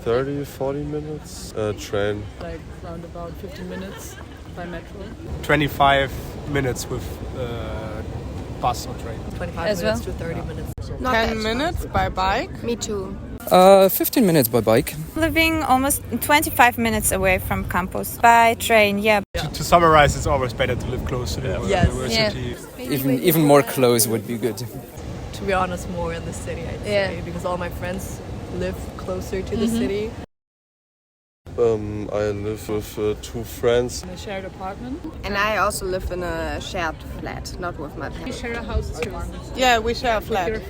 30, 40 minutes. Train. Like around about 15 minutes by metro. 25 minutes with bus or train. 25 minutes to 30 minutes. Not 10 minutes by bike. Me too. 15 minutes by bike. Living almost 25 minutes away from campus. By train, yeah. To summarize, it's always better to live close to the university. Yeah. Even more close would be good. To be honest, more in the city, I'd say, because all my friends live closer to the city. I live with two friends. In a shared apartment. And I also live in a shared flat, not with my We parents. share a house too. Yeah, we share a flat.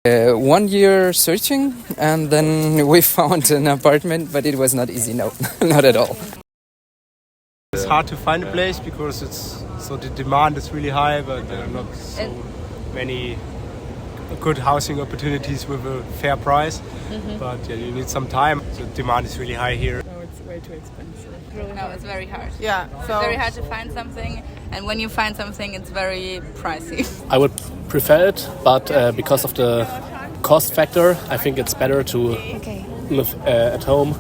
1 year searching, and then we found an apartment, but it was not easy, no, not at all. It's hard to find a place because the demand is really high, but there are not so many good housing opportunities with a fair price. But you need some time. The demand is really high here. No, it's way too expensive. No, it's very hard. Yeah, It's so very hard to find something, and when you find something, it's very pricey. I would prefer it, but because of the cost factor, I think it's better to live at home